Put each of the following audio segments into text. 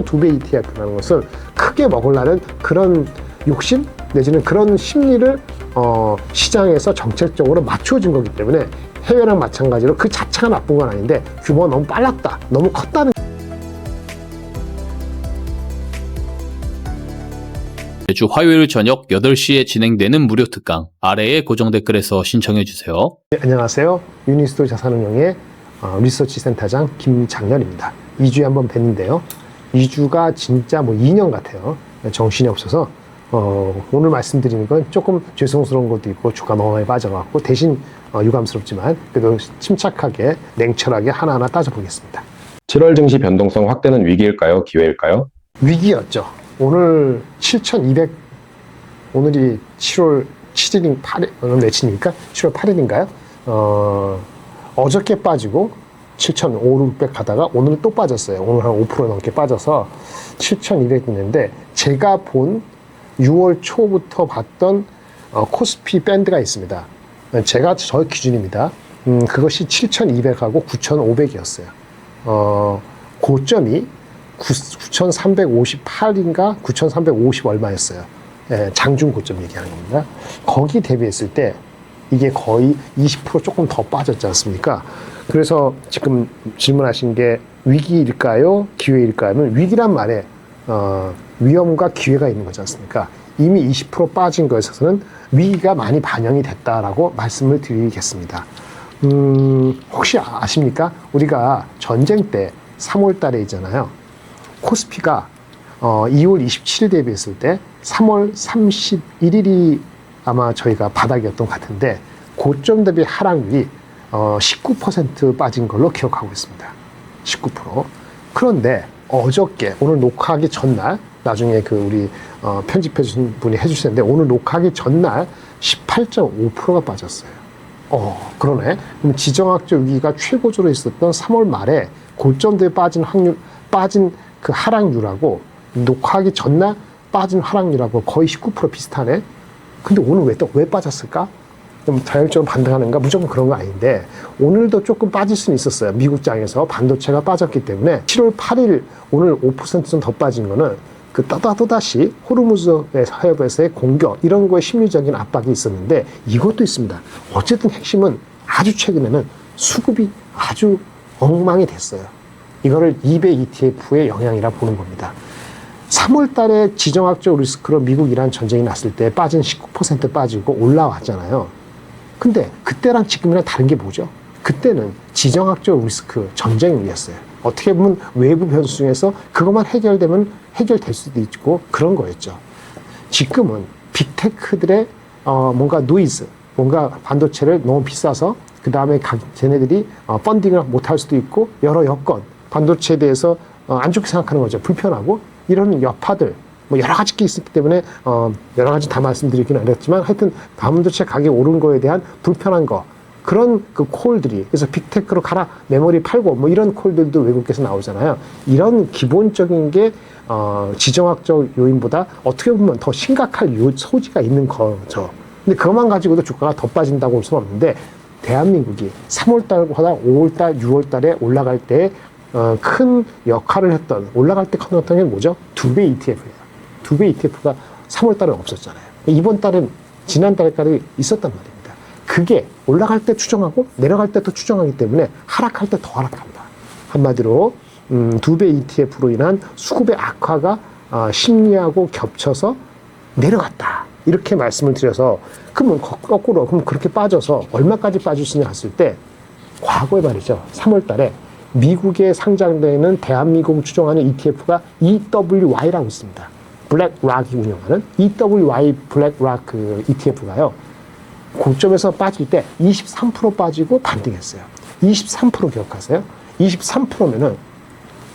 2배 ETF라는 것은 크게 먹으려는 그런 욕심 내지는 그런 심리를 시장에서 정책적으로 맞춰진 거기 때문에 해외랑 마찬가지로 그 자체가 나쁜 건 아닌데 규모가 너무 빨랐다, 너무 컸다는. 매주 화요일 저녁 8시에 진행되는 무료 특강 아래의 고정 댓글에서 신청해 주세요. 네, 안녕하세요. 유니스토 자산운용의 리서치 센터장 김장렬입니다. 2주에 한번 뵀는데요. 2주가 진짜 2년 같아요. 정신이 없어서 오늘 말씀드리는 건 조금 죄송스러운 것도 있고 주가 너무 많이 빠져갖고 대신 유감스럽지만 그래도 침착하게 냉철하게 하나하나 따져보겠습니다. 7월 증시 변동성 확대는 위기일까요? 기회일까요? 위기였죠. 오늘 7,200, 오늘이 7월 7일인 8일, 오늘 며칠입니까? 7월 8일인가요? 어저께 빠지고 7,500 가다가 오늘 또 빠졌어요. 오늘 한 5% 넘게 빠져서 7,200 됐는데 제가 본 6월 초부터 봤던 코스피 밴드가 있습니다. 제가 저의 기준입니다. 그것이 7,200하고 9,500이었어요. 고점이 9,358인가 9,350 얼마였어요. 예, 장중 고점 얘기하는 겁니다. 거기 대비했을 때 이게 거의 20% 조금 더 빠졌지 않습니까? 그래서 지금 질문하신 게 위기일까요? 기회일까요? 하면 위기란 말에 위험과 기회가 있는 거지 않습니까? 이미 20% 빠진 것에 있어서는 위기가 많이 반영이 됐다라고 말씀을 드리겠습니다. 혹시 아십니까? 우리가 전쟁 때 3월 달에 있잖아요. 코스피가 2월 27일 대비했을 때 3월 31일이 아마 저희가 바닥이었던 것 같은데 고점 대비 하락률이 19% 빠진 걸로 기억하고 있습니다. 19%. 그런데 어저께 오늘 녹화하기 전날 나중에 우리 편집해 주신 분이 해주셨는데 오늘 녹화하기 전날 18.5%가 빠졌어요. 그러네. 그럼 지정학적 위기가 최고조로 있었던 3월 말에 고점 대비 빠진 그 하락률하고 녹화하기 전날 빠진 하락률하고 거의 19% 비슷하네. 근데 오늘 왜 빠졌을까? 좀 자율적으로 반등하는가? 무조건 그런 거 아닌데 오늘도 조금 빠질 수는 있었어요. 미국장에서 반도체가 빠졌기 때문에 7월 8일 오늘 5% 좀 더 빠진 거는 또다시 호르무즈 해협에서의 공격 이런 거에 심리적인 압박이 있었는데 이것도 있습니다. 어쨌든 핵심은 아주 최근에는 수급이 아주 엉망이 됐어요. 이거를 2배 ETF의 영향이라 보는 겁니다. 3월 달에 지정학적 리스크로 미국-이란 전쟁이 났을 때 빠진 19% 빠지고 올라왔잖아요. 근데 그때랑 지금이랑 다른 게 뭐죠? 그때는 지정학적 리스크 전쟁이었어요. 어떻게 보면 외부 변수 중에서 그것만 해결되면 해결될 수도 있고 그런 거였죠. 지금은 빅테크들의 뭔가 노이즈, 뭔가 반도체를 너무 비싸서 그 다음에 쟤네들이 펀딩을 못할 수도 있고 여러 여건, 반도체에 대해서 안 좋게 생각하는 거죠. 불편하고 이런 여파들 여러 가지 게 있기 때문에 여러 가지 다 말씀드리긴 어렵지만 하여튼 반도체 가격이 오른 거에 대한 불편한 거 그런 그 콜들이 그래서 빅테크로 가라 메모리 팔고 이런 콜들도 외국에서 나오잖아요. 이런 기본적인 게 지정학적 요인보다 어떻게 보면 더 심각할 소지가 있는 거죠. 근데 그것만 가지고도 주가가 더 빠진다고 볼 수는 없는데 대한민국이 3월달보다 5월달, 6월달에 올라갈 때 큰 역할을 했던 올라갈 때 큰 게 뭐죠? 2배 ETF예요. 2배 ETF가 3월달에 없었잖아요. 이번 달은 지난달까지 있었단 말입니다. 그게 올라갈 때 추정하고 내려갈 때 또 추정하기 때문에 하락할 때 더 하락한다. 한마디로 2배 ETF로 인한 수급의 악화가 심리하고 겹쳐서 내려갔다. 이렇게 말씀을 드려서 그러면 거꾸로 그럼 그렇게 빠져서 얼마까지 빠질 수 있냐 했을 때 과거에 말이죠. 3월 달에 미국에 상장되어 있는 대한민국을 추정하는 ETF가 EWY라고 있습니다. 블랙락이 운영하는 EWY 블랙락 ETF가요. 고점에서 빠질 때 23% 빠지고 반등했어요. 23% 기억하세요? 23%면은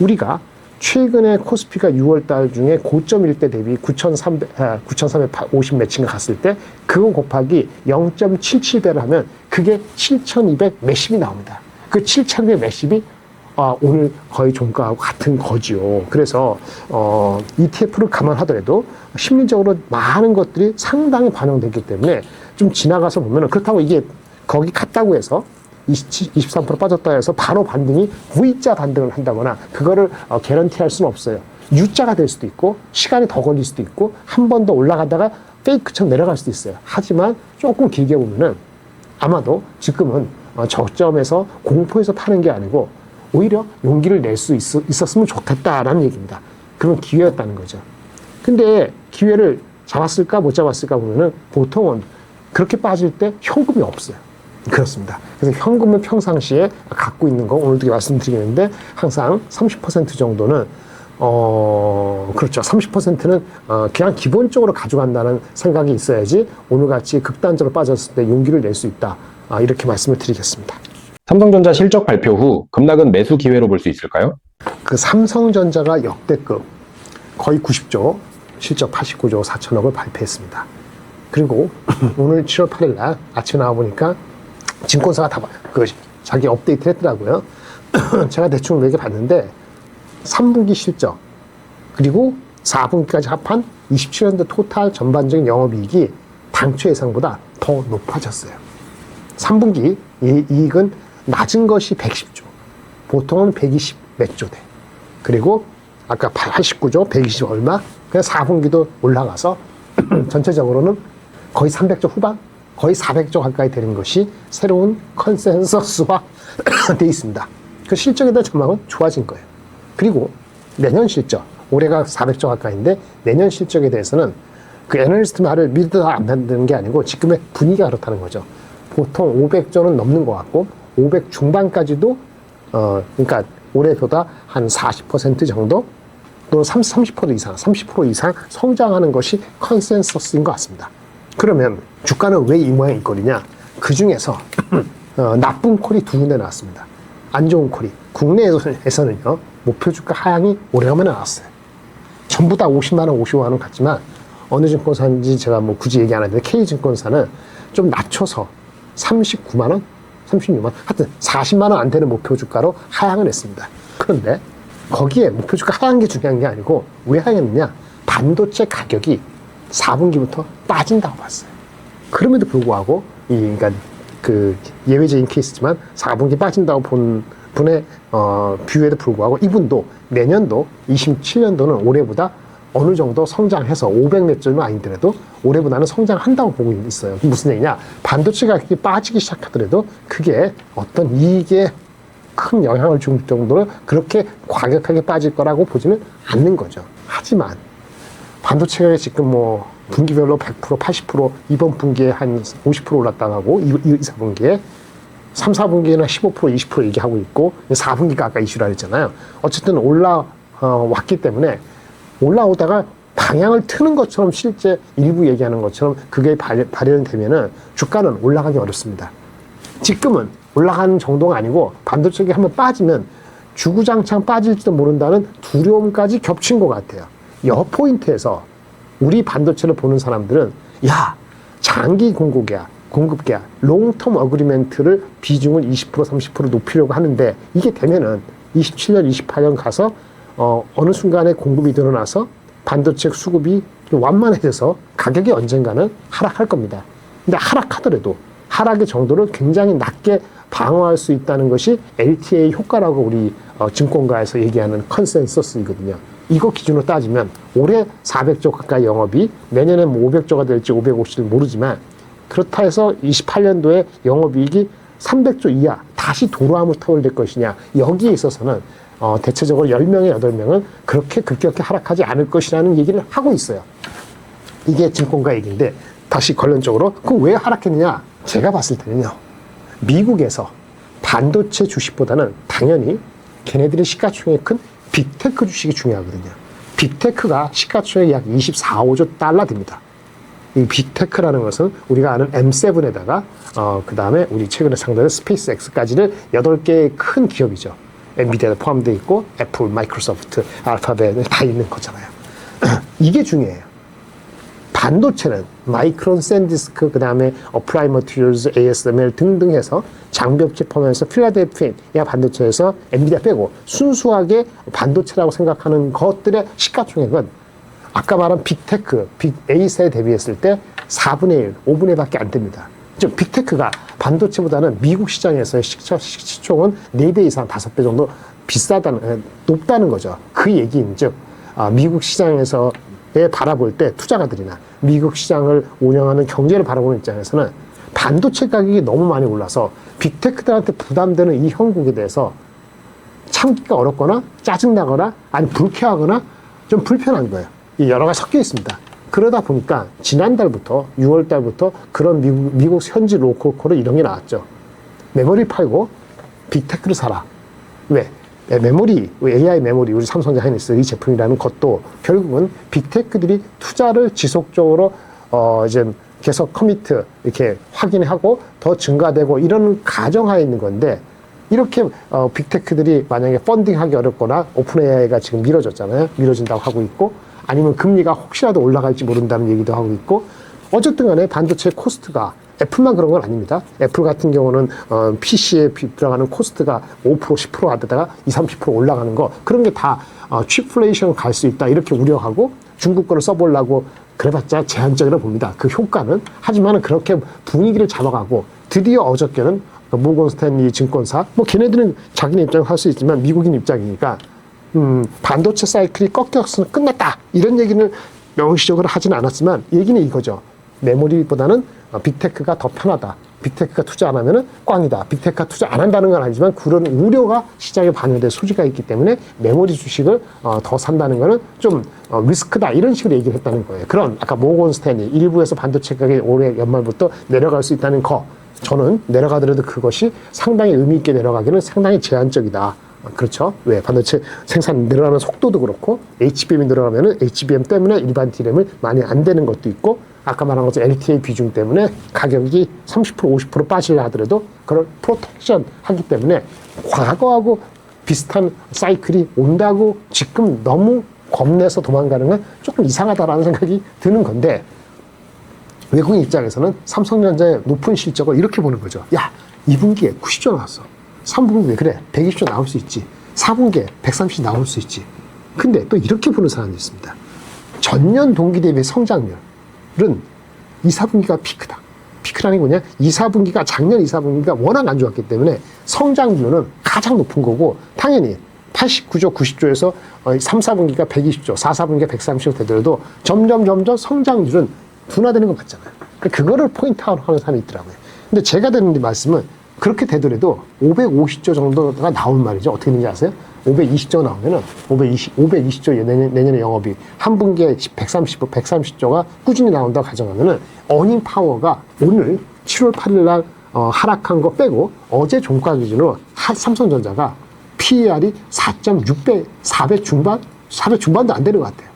우리가 최근에 코스피가 6월달 중에 고점일 때 대비 9,350 매칭을 갔을 때 그거 곱하기 0.77배를 하면 그게 7,200 몇십이 나옵니다. 그 7,200 몇십이 오늘 거의 종가하고 같은 거지요. 그래서 ETF를 감안하더라도 심리적으로 많은 것들이 상당히 반영됐기 때문에 좀 지나가서 보면은 그렇다고 이게 거기 갔다고 해서 23% 빠졌다 해서 바로 반등이 V자 반등을 한다거나 그거를 개런티할 수는 없어요. U자가 될 수도 있고 시간이 더 걸릴 수도 있고 한 번 더 올라가다가 페이크처럼 내려갈 수도 있어요. 하지만 조금 길게 보면은 아마도 지금은 저점에서 공포에서 파는 게 아니고 오히려 용기를 낼 수 있었으면 좋겠다라는 얘기입니다. 그런 기회였다는 거죠. 근데 기회를 잡았을까 못 잡았을까 보면은 보통은 그렇게 빠질 때 현금이 없어요. 그렇습니다. 그래서 현금을 평상시에 갖고 있는 거 오늘도 말씀드리겠는데 항상 30% 정도는 그렇죠. 30%는 그냥 기본적으로 가져간다는 생각이 있어야지 오늘같이 극단적으로 빠졌을 때 용기를 낼 수 있다. 이렇게 말씀을 드리겠습니다. 삼성전자 실적 발표 후 급락은 매수 기회로 볼 수 있을까요? 그 삼성전자가 역대급 거의 90조, 실적 89조 4천억을 발표했습니다. 그리고 오늘 7월 8일 날 아침에 나와보니까 증권사가 다 자기 업데이트 했더라고요. 제가 대충 이렇게 봤는데 3분기 실적 그리고 4분기까지 합한 27년도 토탈 전반적인 영업이익이 당초 예상보다 더 높아졌어요. 3분기 이익은 낮은 것이 110조, 보통은 120 몇 조 돼. 그리고 아까 89조, 120 얼마, 그래서 4분기도 올라가서 전체적으로는 거의 300조 후반, 거의 400조 가까이 되는 것이 새로운 컨센서스화 돼 있습니다. 그 실적에 대한 전망은 좋아진 거예요. 그리고 내년 실적, 올해가 400조 가까이인데 내년 실적에 대해서는 그 애널리스트 말을 믿어도 안 되는 게 아니고 지금의 분위기가 그렇다는 거죠. 보통 500조는 넘는 것 같고 500 중반까지도 그러니까 올해보다 한 40% 정도 또는 30% 이상, 30% 이상 성장하는 것이 컨센서스인 것 같습니다. 그러면 주가는 왜 이 모양일 거리냐? 그 중에서 나쁜 콜이 두 군데 나왔습니다. 안 좋은 콜이. 국내에서는요, 목표 주가 하향이 오래간만에 나왔어요. 전부 다 50만원, 55만원 같지만, 어느 증권사인지 제가 뭐 굳이 얘기 안 하는데, K증권사는 좀 낮춰서 39만원? 36만원? 하여튼 40만원 안 되는 목표 주가로 하향을 했습니다. 그런데 거기에 목표 주가 하향 게 중요한 게 아니고, 왜 하향했느냐? 반도체 가격이 4분기부터 빠진다고 봤어요. 그럼에도 불구하고, 그러니까 그 예외적인 케이스지만 4분기 빠진다고 본 분의 뷰에도 불구하고 이분도 내년도 27년도는 올해보다 어느 정도 성장해서 500 몇 점은 아니더라도 올해보다는 성장한다고 보고 있어요. 무슨 얘기냐? 반도체 가격이 빠지기 시작하더라도 그게 어떤 이익에 큰 영향을 줄 정도로 그렇게 과격하게 빠질 거라고 보지는 않는 거죠. 하지만 반도체가 지금 뭐 분기별로 100%, 80% 이번 분기에 한 50% 올랐다고 하고 2, 4분기에 3, 4분기에는 15%, 20% 얘기하고 있고 4분기가 아까 이슈라 했잖아요. 어쨌든 올라왔기 때문에 올라오다가 방향을 트는 것처럼 실제 일부 얘기하는 것처럼 그게 발현되면은 주가는 올라가기 어렵습니다. 지금은 올라가는 정도가 아니고 반도체가 한번 빠지면 주구장창 빠질지도 모른다는 두려움까지 겹친 것 같아요. 이 포인트에서 우리 반도체를 보는 사람들은 야, 장기 공급계야, 롱텀 어그리멘트를 비중을 20%, 30% 높이려고 하는데 이게 되면은 27년, 28년 가서 어느 순간에 공급이 늘어나서 반도체 수급이 완만해져서 가격이 언젠가는 하락할 겁니다. 근데 하락하더라도 하락의 정도를 굉장히 낮게 방어할 수 있다는 것이 LTA 효과라고 우리 증권가에서 얘기하는 컨센서스이거든요. 이거 기준으로 따지면 올해 400조 가까이 영업이 내년에 뭐 500조가 될지 550조 모르지만 그렇다 해서 28년도에 영업이익이 300조 이하 다시 도로함을 터올 것이냐 여기에 있어서는 대체적으로 10명에 8명은 그렇게 급격히 하락하지 않을 것이라는 얘기를 하고 있어요. 이게 증권가 얘기인데 다시 결론적으로 그럼 왜 하락했느냐? 제가 봤을 때는요. 미국에서 반도체 주식보다는 당연히 걔네들의 시가총액이 큰 빅테크 주식이 중요하거든요. 빅테크가 시가총액이 약 24, 5조 달러 됩니다. 이 빅테크라는 것은 우리가 아는 M7에다가 그 다음에 우리 최근에 상대는 스페이스X까지를 8개의 큰 기업이죠. 엔비디아도 포함되어 있고 애플, 마이크로소프트, 알파벳 다 있는 거잖아요. 이게 중요해요. 반도체는 마이크론, 샌디스크, 그 다음에 어플라이 머티리얼즈, ASML 등등 해서 장비업체 포함해서 필라델피아 반도체에서 엔비디아 빼고 순수하게 반도체라고 생각하는 것들의 시가총액은 아까 말한 빅테크, 빅 A사에 대비했을 때 4분의 1, 5분의 1밖에 안 됩니다. 즉 빅테크가 반도체보다는 미국 시장에서의 시총은 4배 이상 5배 정도 높다는 거죠. 그 얘기인 즉 미국 시장에서의 바라볼 때 투자가들이나 미국 시장을 운영하는 경제를 바라보는 입장에서는 반도체 가격이 너무 많이 올라서 빅테크들한테 부담되는 이 형국에 대해서 참기가 어렵거나 짜증나거나 아니 불쾌하거나 좀 불편한 거예요. 이 여러 가지 섞여 있습니다. 그러다 보니까 지난달부터 6월달부터 그런 미국 현지 로컬콜은 이런 게 나왔죠. 메모리 팔고 빅테크를 사라. 왜? 메모리, AI 메모리, 우리 삼성전자 하이닉스 이 제품이라는 것도 결국은 빅테크들이 투자를 지속적으로 이제 계속 커미트 이렇게 확인하고 더 증가되고 이런 가정하에 있는 건데 이렇게 빅테크들이 만약에 펀딩하기 어렵거나 오픈 AI가 지금 미뤄졌잖아요. 미뤄진다고 하고 있고 아니면 금리가 혹시라도 올라갈지 모른다는 얘기도 하고 있고 어쨌든 간에 반도체 코스트가 애플만 그런 건 아닙니다. 애플 같은 경우는 PC에 들어가는 코스트가 5% 10% 하다가 20, 30% 올라가는 거 그런 게 다 취플레이션 갈 수 있다 이렇게 우려하고 중국 거를 써보려고 그래봤자 제한적이라 봅니다. 그 효과는 하지만 그렇게 분위기를 잡아가고 드디어 어저께는 모건 스탠리 증권사 뭐 걔네들은 자기네 입장을 할 수 있지만 미국인 입장이니까 반도체 사이클이 꺾였으면 끝났다 이런 얘기는 명시적으로 하지는 않았지만 얘기는 이거죠. 메모리보다는 빅테크가 더 편하다. 빅테크가 투자 안 하면은 꽝이다. 빅테크가 투자 안 한다는 건 아니지만 그런 우려가 시장에 반영될 소지가 있기 때문에 메모리 주식을 더 산다는 거는 좀 리스크다 이런 식으로 얘기를 했다는 거예요. 그런 아까 모건 스탠리 일부에서 반도체 가격이 올해 연말부터 내려갈 수 있다는 거 저는 내려가더라도 그것이 상당히 의미 있게 내려가기는 상당히 제한적이다. 그렇죠. 왜? 반도체 생산 늘어나는 속도도 그렇고 HBM이 늘어나면은 HBM 때문에 일반 D램을 많이 안 되는 것도 있고 아까 말한 것처럼 LTA 비중 때문에 가격이 30% 50% 빠지려 하더라도 그걸 프로텍션 하기 때문에 과거하고 비슷한 사이클이 온다고 지금 너무 겁내서 도망가는 건 조금 이상하다라는 생각이 드는 건데 외국인 입장에서는 삼성전자의 높은 실적을 이렇게 보는 거죠. 야, 2분기에 90조 나왔어. 3분기에 그래 120조 나올 수 있지. 4분기에 130조 나올 수 있지. 근데 또 이렇게 보는 사람도 있습니다. 전년 동기 대비 성장률은 2, 4분기가 피크다. 피크라는 게 뭐냐? 2, 4분기가 작년 2, 4분기가 워낙 안 좋았기 때문에 성장률은 가장 높은 거고 당연히 89조, 90조에서 3, 4분기가 120조, 4, 4분기가 130조 되더라도 점점 성장률은 둔화되는 거 맞잖아요. 그거를 포인트아웃 하는 사람이 있더라고요. 근데 제가 드리는 말씀은 그렇게 되더라도 550조 정도가 나온 말이죠. 어떻게 되는지 아세요? 520조 나오면은 520조 내년에 영업이 한 분기에 130조가 꾸준히 나온다고 가정하면은 어닝 파워가 오늘 7월 8일 날 하락한 거 빼고 어제 종가 기준으로 삼성전자가 PER이 4.6배, 4배 중반? 4배 중반도 안 되는 것 같아요.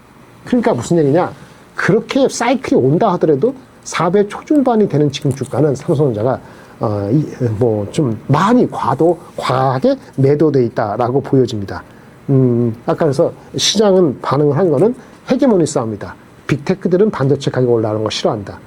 그러니까 무슨 얘기냐? 그렇게 사이클이 온다 하더라도 4배 초중반이 되는 지금 주가는 삼성전자가 좀 많이 과하게 매도돼 있다라고 보여집니다. 아까 그래서 시장은 반응을 한 거는 헤게모니 싸움이다. 빅테크들은 반도체 가격 올라가는 거 싫어한다.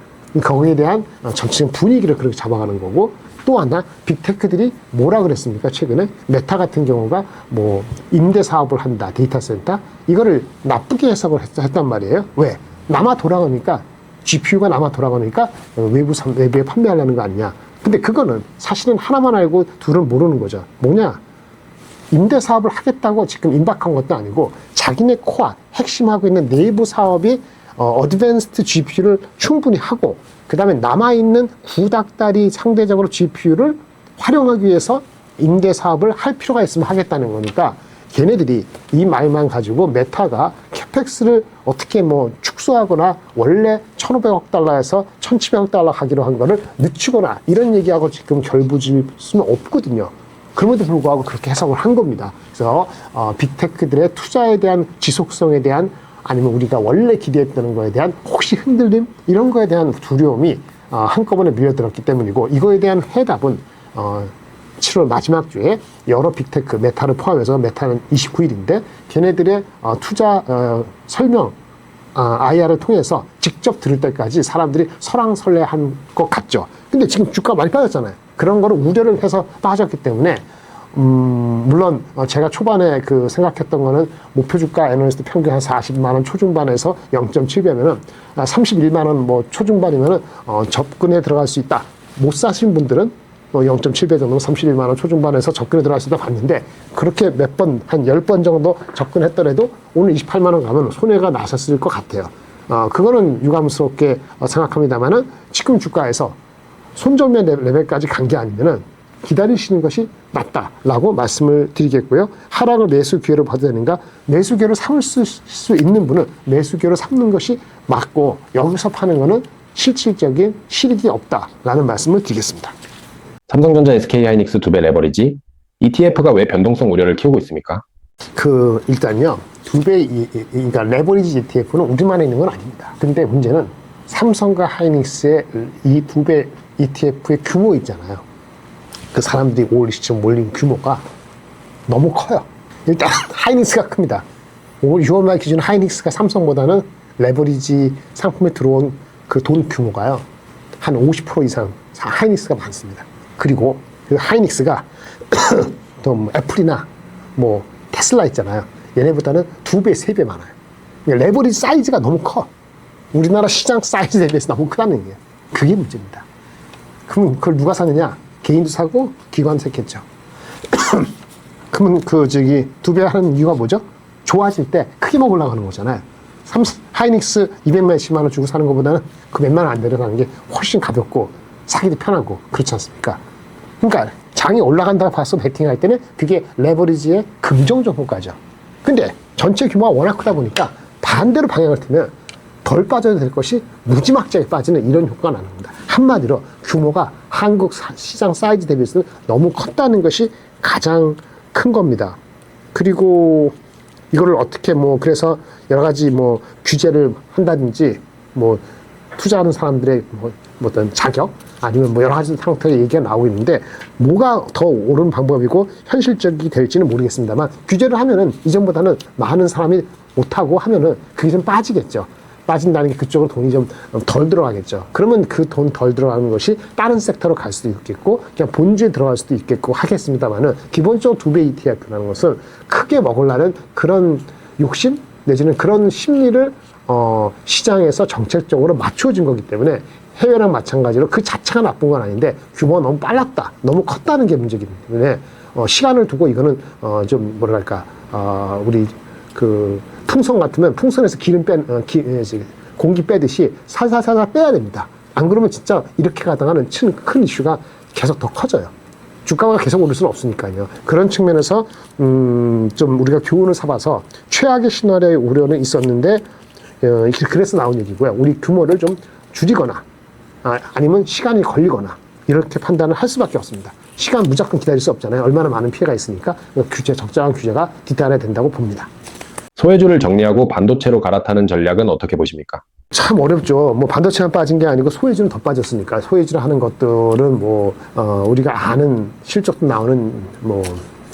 거기에 대한 전체적인 분위기를 그렇게 잡아가는 거고 또 하나 빅테크들이 뭐라 그랬습니까? 최근에 메타 같은 경우가 뭐 임대 사업을 한다. 데이터 센터 이거를 나쁘게 해석을 했단 말이에요. 왜? 남아 돌아가니까 GPU가 남아 돌아가니까 외부에 판매하려는 거 아니냐. 근데 그거는 사실은 하나만 알고 둘은 모르는 거죠. 뭐냐? 임대 사업을 하겠다고 지금 임박한 것도 아니고 자기네 코어, 핵심하고 있는 내부 사업이 어드밴스드 GPU를 충분히 하고 그 다음에 남아있는 구닥다리 상대적으로 GPU를 활용하기 위해서 임대 사업을 할 필요가 있으면 하겠다는 거니까 걔네들이 이 말만 가지고 메타가 캐펙스를 어떻게 뭐 축소하거나 원래 1,500억 달러에서 1,700억 달러 가기로 한 거를 늦추거나 이런 얘기하고 지금 결부질 수는 없거든요. 그럼에도 불구하고 그렇게 해석을 한 겁니다. 그래서 빅테크들의 투자에 대한 지속성에 대한 아니면 우리가 원래 기대했던 거에 대한 혹시 흔들림 이런 거에 대한 두려움이 한꺼번에 밀려들었기 때문이고 이거에 대한 해답은 7월 마지막 주에 여러 빅테크 메타를 포함해서 메타는 29일인데 걔네들의 투자 설명 IR을 통해서 직접 들을 때까지 사람들이 설왕설래한 것 같죠. 근데 지금 주가 많이 빠졌잖아요. 그런 거를 우려를 해서 빠졌기 때문에 물론 제가 초반에 그 생각했던 거는 목표 주가 애널리스트 평균 한 40만 원 초중반에서 0.7배면은 31만 원 뭐 초중반이면은 접근에 들어갈 수 있다. 못 사신 분들은 뭐 0.7배 정도 31만 원 초중반에서 접근에 들어갈 수 있다 봤는데 그렇게 몇 번, 한 10번 정도 접근했더라도 오늘 28만 원 가면 손해가 나셨을 것 같아요. 그거는 유감스럽게 생각합니다만은 지금 주가에서 손절매 레벨까지 간 게 아니면은 기다리시는 것이 낫다라고 말씀을 드리겠고요. 하락을 매수 기회로 봐도 되는가? 매수 기회로 삼을 수 있는 분은 매수 기회로 삼는 것이 맞고 여기서 파는 거는 실질적인 실익이 없다라는 말씀을 드리겠습니다. 삼성전자, SK하이닉스 두 배 레버리지. ETF가 왜 변동성 우려를 키우고 있습니까? 일단요. 그러니까 레버리지 ETF는 우리만에 있는 건 아닙니다. 근데 문제는 삼성과 하이닉스의 이 두 배 ETF의 규모 있잖아요. 그 사람들이 올 시점 몰린 규모가 너무 커요. 일단 하이닉스가 큽니다. 올 6월말 기준 하이닉스가 삼성보다는 레버리지 상품에 들어온 그 돈 규모가요. 한 50% 이상 하이닉스가 많습니다. 그리고 그 하이닉스가 또 뭐 애플이나 뭐 테슬라 있잖아요. 얘네보다는 2배, 3배 많아요. 레버리지 사이즈가 너무 커. 우리나라 시장 사이즈 대비해서 너무 크다는 얘기예요. 그게 문제입니다. 그럼 그걸 누가 사느냐? 개인도 사고 기관도 샀겠죠. 그러면 두 배 하는 이유가 뭐죠? 좋아질 때 크게 먹으려고 하는 거잖아요. 하이닉스 200몇십만 원 주고 사는 것보다는 그 몇만 원 안 내려가는 게 훨씬 가볍고 사기도 편하고 그렇지 않습니까? 그러니까 장이 올라간다고 봐서 베팅할 때는 그게 레버리지의 긍정적 효과죠. 근데 전체 규모가 워낙 크다 보니까 반대로 방향을 틀면 덜 빠져야 될 것이 무지막지하게 빠지는 이런 효과가 나는 겁니다. 한마디로 규모가 한국 시장 사이즈 대비해서 너무 컸다는 것이 가장 큰 겁니다. 그리고 이거를 어떻게 그래서 여러 가지 규제를 한다든지 투자하는 사람들의 어떤 자격 아니면 여러 가지 상태의 얘기가 나오고 있는데 뭐가 더 옳은 방법이고 현실적이 될지는 모르겠습니다만 규제를 하면은 이전보다는 많은 사람이 못하고 하면은 그게 좀 빠지겠죠. 빠진다는 게 그쪽으로 돈이 좀 덜 들어가겠죠. 그러면 그 돈 덜 들어가는 것이 다른 섹터로 갈 수도 있겠고 그냥 본주에 들어갈 수도 있겠고 하겠습니다만은 기본적으로 2배 ETF라는 것은 크게 먹으려는 그런 욕심 내지는 그런 심리를 시장에서 정책적으로 맞춰진 거기 때문에 해외랑 마찬가지로 그 자체가 나쁜 건 아닌데 규모가 너무 빨랐다, 너무 컸다는 게 문제이기 때문에 시간을 두고 이거는 좀 뭐랄까 우리 그 풍선 같으면 풍선에서 공기 빼듯이 살살살살 빼야 됩니다. 안 그러면 진짜 이렇게 가다가는 큰 이슈가 계속 더 커져요. 주가가 계속 오를 수는 없으니까요. 그런 측면에서 좀 우리가 교훈을 삼아서 최악의 시나리오의 우려는 있었는데 그래서 나온 얘기고요. 우리 규모를 좀 줄이거나 아니면 시간이 걸리거나 이렇게 판단을 할 수밖에 없습니다. 시간 무조건 기다릴 수 없잖아요. 얼마나 많은 피해가 있으니까 적절한 규제가 뒤따라야 된다고 봅니다. 소외주를 정리하고 반도체로 갈아타는 전략은 어떻게 보십니까? 참 어렵죠. 반도체만 빠진 게 아니고 소외주는 더 빠졌으니까 소외주를 하는 것들은 우리가 아는 실적도 나오는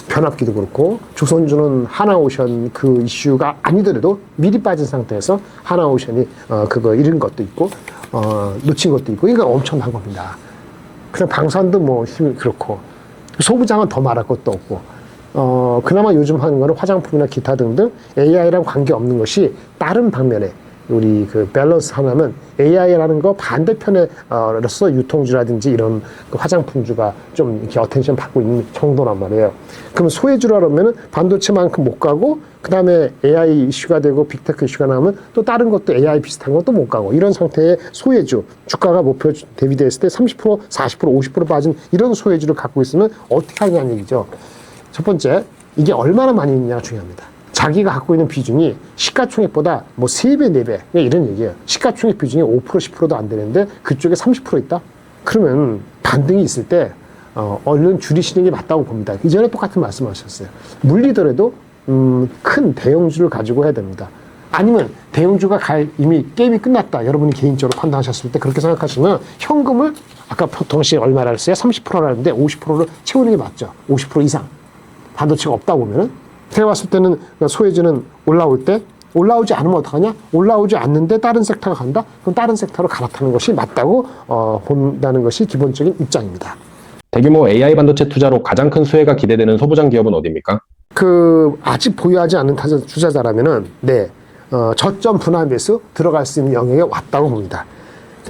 변압기도 그렇고 조선주는 하나오션 그 이슈가 아니더라도 미리 빠진 상태에서 하나오션이 그거 잃은 것도 있고 놓친 것도 있고 이거 엄청난 겁니다. 그냥 방산도 힘이 그렇고 소부장은 더 말할 것도 없고 그나마 요즘 하는 거는 화장품이나 기타 등등 AI랑 관계없는 것이 다른 방면에 우리 그 밸런스 하나는 AI라는 거 반대편에로서 유통주라든지 이런 그 화장품주가 좀 이렇게 어텐션 받고 있는 정도란 말이에요. 그럼 소외주라면은 반도체만큼 못 가고 그 다음에 AI 이슈가 되고 빅테크 이슈가 나오면 또 다른 것도 AI 비슷한 것도 못 가고 이런 상태의 소외주 주가가 목표 대비됐을 때 30%, 40%, 50% 빠진 이런 소외주를 갖고 있으면 어떻게 하냐는 얘기죠. 첫 번째, 이게 얼마나 많이 있느냐가 중요합니다. 자기가 갖고 있는 비중이 시가총액보다 3배, 4배 이런 얘기예요. 시가총액 비중이 5%, 10%도 안 되는데 그쪽에 30% 있다? 그러면 반등이 있을 때 얼른 줄이시는 게 맞다고 봅니다. 이전에 똑같은 말씀하셨어요. 물리더라도 큰 대형주를 가지고 해야 됩니다. 아니면 대형주가 이미 게임이 끝났다. 여러분이 개인적으로 판단하셨을 때 그렇게 생각하시면 현금을 아까 보통씩 얼마라 했어요? 30%라는데 50%를 채우는 게 맞죠. 50% 이상. 반도체가 없다 보면은 제가 봤을 때는 소외주는 올라올 때 올라오지 않으면 어떡하냐? 올라오지 않는데 다른 섹터가 간다? 그럼 다른 섹터로 갈아타는 것이 맞다고 본다는 것이 기본적인 입장입니다. 대규모 AI 반도체 투자로 가장 큰 수혜가 기대되는 소부장 기업은 어디입니까? 아직 보유하지 않는 투자자라면은 저점 분할 매수 들어갈 수 있는 영역에 왔다고 봅니다.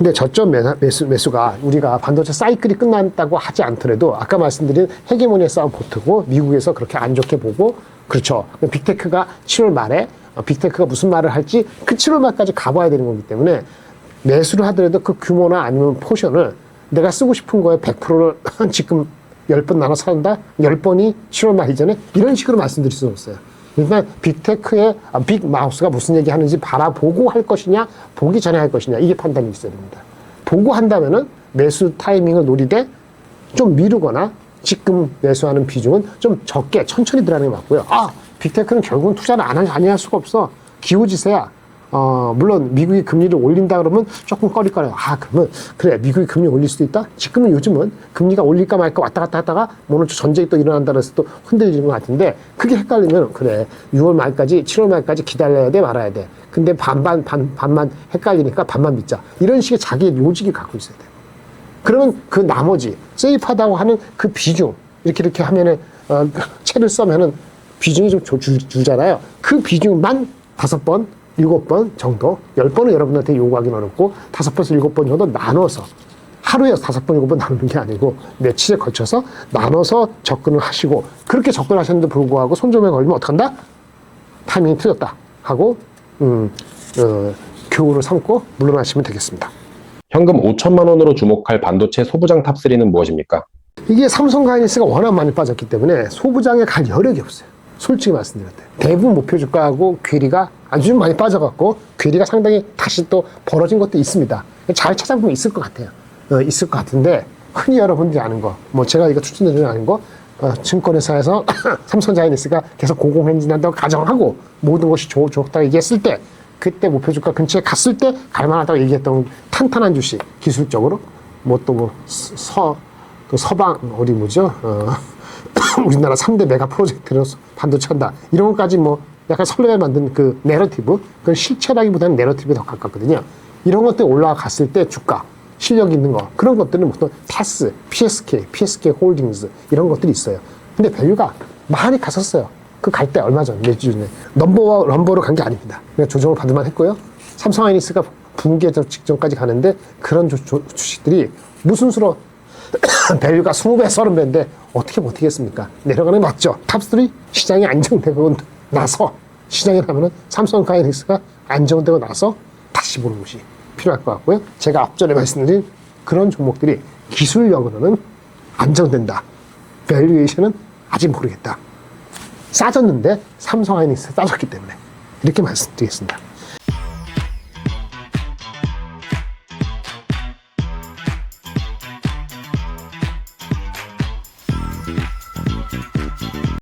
근데 저점 매수가 우리가 반도체 사이클이 끝났다고 하지 않더라도 아까 말씀드린 헤게모니의 싸움 보트고 미국에서 그렇게 안 좋게 보고 그렇죠. 빅테크가 7월 말에 빅테크가 무슨 말을 할지 그 7월 말까지 가봐야 되는 거기 때문에 매수를 하더라도 그 규모나 아니면 포션을 내가 쓰고 싶은 거에 100%를 지금 10번 나눠 산다? 10번이 7월 말 이전에 이런 식으로 말씀드릴 수는 없어요. 그러니까 빅테크의 빅마우스가 무슨 얘기 하는지 바라보고 할 것이냐, 보기 전에 할 것이냐, 이게 판단이 있어야 됩니다. 보고 한다면은 매수 타이밍을 노리되 좀 미루거나 지금 매수하는 비중은 좀 적게 천천히 들어가는 게 맞고요. 빅테크는 결국은 투자를 안 할 수가 없어. 기호지세야. 물론 미국이 금리를 올린다 그러면 조금 꺼리꺼려요. 그러면 그래 미국이 금리 올릴 수도 있다? 지금은 요즘은 금리가 올릴까 말까 왔다 갔다 하다가 오늘 전쟁이 또 일어난다 그래서 또 흔들리는 것 같은데 그게 헷갈리면 그래 6월 말까지 7월 말까지 기다려야 돼 말아야 돼. 근데 반만 헷갈리니까 반만 믿자. 이런 식의 자기 로직이 갖고 있어야 돼요. 그러면 그 나머지 세이프하다고 하는 그 비중 이렇게 하면은 채를 써면은 비중이 좀 줄잖아요. 그 비중만 5번 7번 정도, 10번은 여러분한테 요구하기는 어렵고 5번에서 7번 정도 나눠서 하루에 5번, 7번 나누는 게 아니고 며칠에 걸쳐서 나눠서 접근을 하시고 그렇게 접근하셨는데 불구하고 손점에 걸리면 어떡한다? 타이밍이 틀렸다 하고 교훈을 삼고 물러나시면 되겠습니다. 현금 5천만 원으로 주목할 반도체 소부장 탑3는 무엇입니까? 이게 삼성가이닉스가 워낙 많이 빠졌기 때문에 소부장에 갈 여력이 없어요. 솔직히 말씀드렸대요. 대부분 목표 주가하고 괴리가 아주 많이 빠져갖고 괴리가 상당히 다시 또 벌어진 것도 있습니다. 잘 찾아보면 있을 것 같아요. 있을 것 같은데 흔히 여러분들이 아는 거, 뭐 제가 이거 추천드리는 아는 거, 증권회사에서 삼성자이닉스가 계속 고공행진한다고 가정하고 모든 것이 좋다고 얘기했을 때 그때 목표 주가 근처에 갔을 때 갈만하다고 얘기했던 탄탄한 주식 기술적으로 뭐 또 서방 어디 뭐죠? 우리나라 3대 메가 프로젝트로 반도체 한다. 이런 것까지 뭐 약간 설레게 만든 그 내러티브, 그건 실체라기보다는 내러티브에 더 가깝거든요. 이런 것들이 올라갔을 때 주가, 실력 있는 거, 그런 것들은 보통 테스, PSK 홀딩스 이런 것들이 있어요. 근데 밸류가 많이 갔었어요. 그 갈 때 얼마 전, 몇 주 전에. 넘버로 간 게 아닙니다. 그냥 조정을 받을만 했고요. 삼성하이닉스가 붕괴 직전까지 가는데 그런 주식들이 무슨 수로 밸류가 20배, 30배인데 어떻게 버티겠습니까? 내려가는 게 맞죠. 탑3 시장이 안정되고 나서 시장에 가면은 삼성가이닉스가 안정되고 나서 다시 보는 것이 필요할 것 같고요. 제가 앞전에 말씀드린 그런 종목들이 기술력으로는 안정된다. 밸류에이션은 아직 모르겠다. 싸졌는데 삼성하이닉스 싸졌기 때문에 이렇게 말씀드리겠습니다.